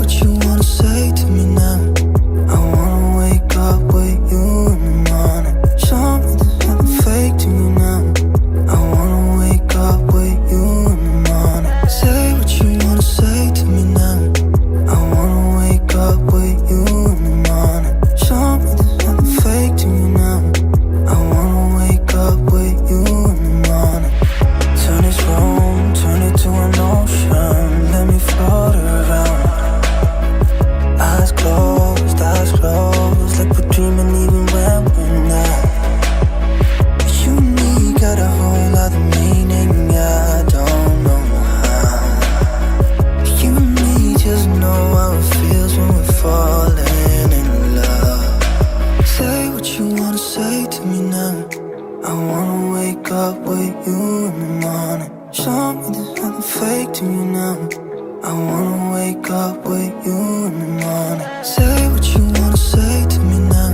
what you wanna say to me now. I wanna wake up with you in the morning. Show me there's nothing fake to you now. I wanna wake up with you in the morning. Say what you wanna say to me now. I wanna wake up with you in the morning. Show me there's nothing fake to you now. I wanna wake up with you in the morning. Turn this room, turn it to an ocean. Let me float around. Eyes closed, like we're dreaming even when we're not. You and me got a whole other meaning, I don't know how. You and me just know how it feels when we're falling in love. Say what you wanna say to me now. I wanna wake up with you in the morning. Show me there's nothing fake to you now. I wanna wake up with you in the morning. Say what you wanna say to me now.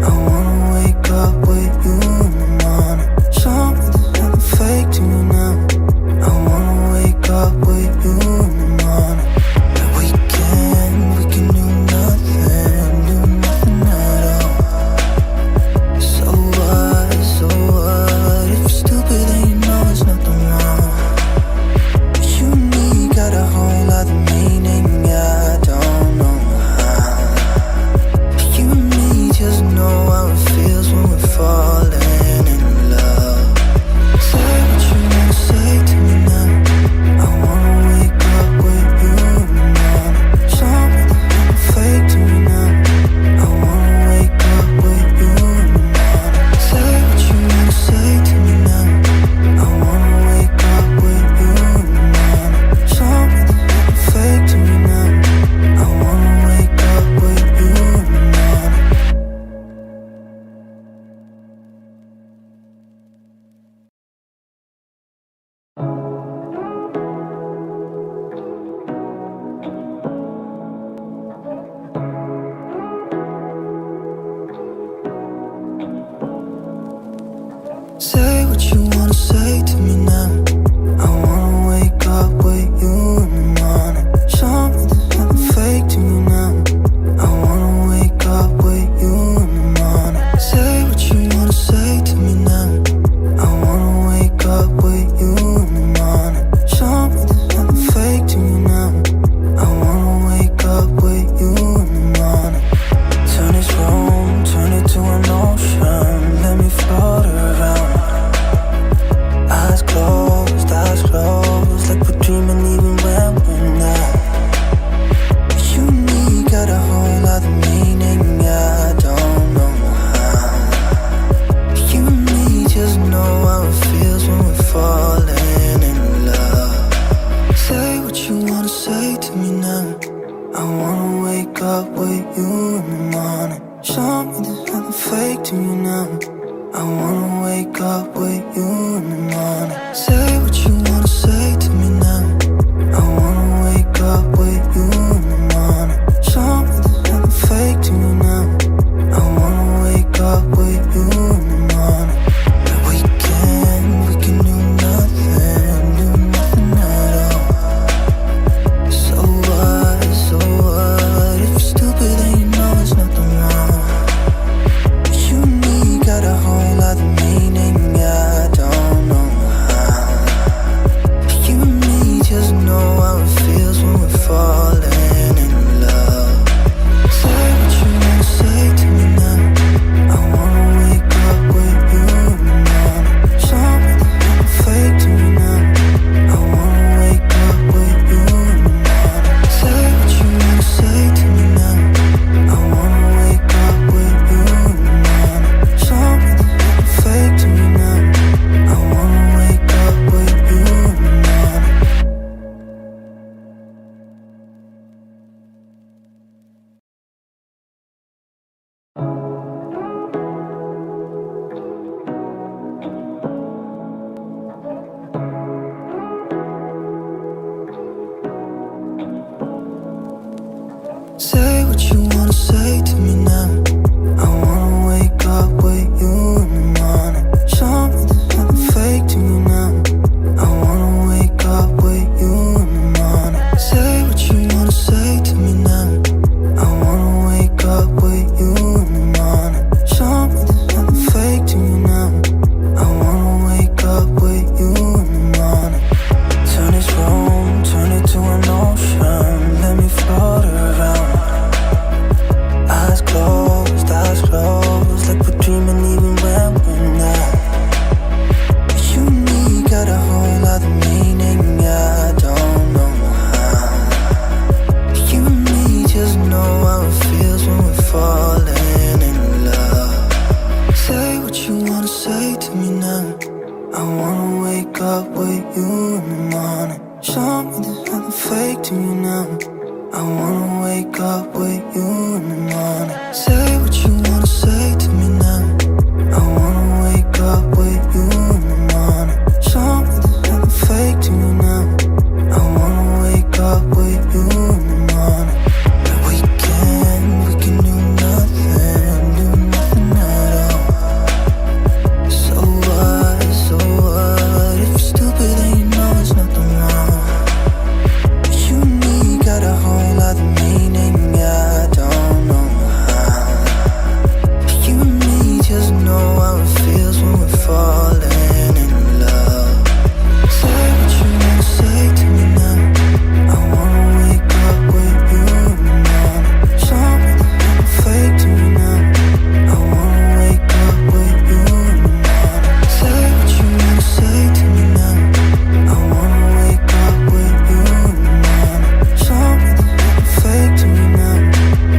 I wanna wake up with you in the morning. Show me there's nothing fake to you now. I wanna wake up with you in the morning. And we can do nothing at all. So what, if you're stupid then you know there's nothing wrong. You and me got a whole other meaning, I don't know how. You and me just know how it feels when we're falling in love. Say what you wanna say to me now. I wanna wake up with you in the morning. Show me there's nothing fake to me now. I wanna wake up with you in the morning. Say what you wanna say to me now. I wanna wake up with you in the morning. Show me there's nothing fake to me now. I wanna wake up with you in the morning. Say what you wanna say to me now. I wanna wake up with you in the morning. Show me there's nothing fake to you now. I wanna wake up with you in the morning. Say what you wanna say to me now. I wanna wake up with you in the morning. Show me there's nothing fake to you now. I wanna wake up with you in the morning. Turn this room, turn it to an ocean. Let me float around. Eyes closed, like we're dreaming even when we're not. You and me got a whole other meaning, I don't know how. You and me just know how it feels when we're falling in love. Say what you wanna say to me now. I wanna wake up with you in the morning. Show me there's nothing fake to you now. I wanna wake up with you in the morning. Say what you wanna say to me now. I wanna wake up with you in the morning. Show me there's nothing fake to you now. I wanna wake up with you in the morning. And we can do nothing at all. So what, if you're stupid then you know there's nothing wrong. You and me got a whole other meaning, I don't know how. You and me Say what you wanna say to me now. I wanna wake up with you in the morning. Show me there's nothing fake to me now. I wanna wake up with you in the morning. We can do nothing at all. So what, if you're stupid then you know it's nothing wrong. But you and me got a whole lot of meaning, yeah, I don't know how. But you and me just know how it feels when we're falling in love. Say what you wanna say to me now. I wanna wake up with you in the morning. Show me there's nothing fake to me now. I wanna wake up with you in the morning. Say what you wanna say to me now. I wanna wake up with you in the morning. Show me there's nothing fake to me now.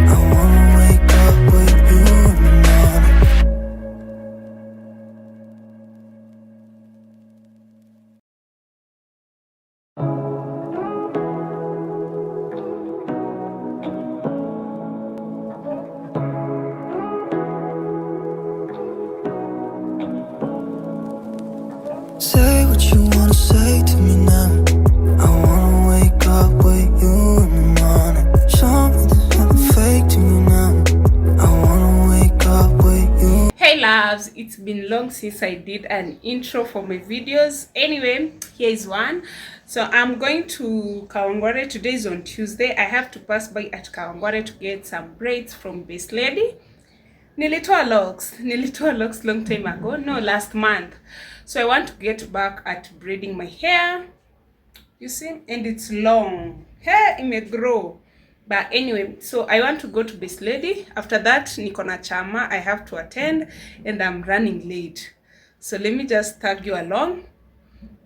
I wanna wake up with you in the morning. Say what you wanna say to me now. I wanna wake up with you in the morning. Show me there's nothing fake to me now. I wanna wake up with you. Hey loves, it's been long since I did an intro for my videos. Anyway, here is one. So I'm going to Kawangware. Today is on Tuesday. I have to pass by at Kawangware to get some braids from Best Lady. Nilitoa locks long time ago, no, last month. So I want to get back at braiding my hair, you see, and it's long. Hair it may grow, but anyway, so I want to go to Best Lady. After that niko na chama I have to attend and I'm running late, so let me just tag you along.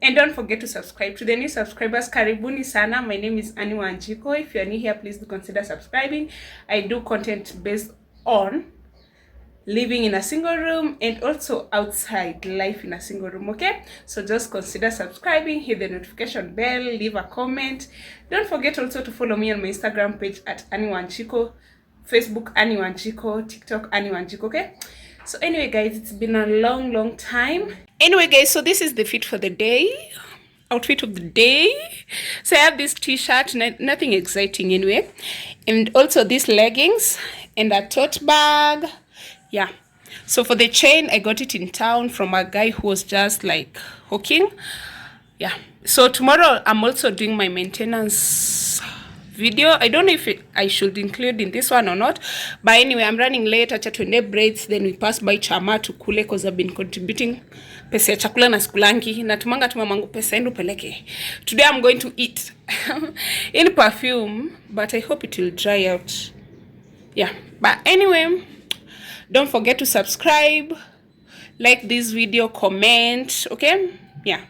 And don't forget to subscribe. To the new subscribers, karibuni sana. My name is Annie Wanjiko. If you are new here, please do consider subscribing. I do content based on living in a single room and also outside life in a single room, okay? So just consider subscribing, hit the notification bell, leave a comment. Don't forget also to follow me on my Instagram page at Annie Wanjiko, Facebook Annie Wanjiko, TikTok Annie Wanjiko, okay? So anyway guys, it's been a long time. Anyway guys, so this is the fit for the day, outfit of the day. So I have this t-shirt, nothing exciting anyway, and also these leggings and a tote bag. Yeah, so for the chain I got it in town from a guy who was just like hooking. Yeah, so tomorrow I'm also doing my maintenance video. I don't know if I should include in this one or not, but anyway, I'm running late. Acha tuende braids, then we pass by chama to kule because I've been contributing pesa ya chakula na skulangi. Natumanga tu mamangu pesa endo peleke. Today I'm going to eat in perfume, but I hope it will dry out. Yeah, but anyway, don't forget to subscribe, like this video, comment, okay? Yeah.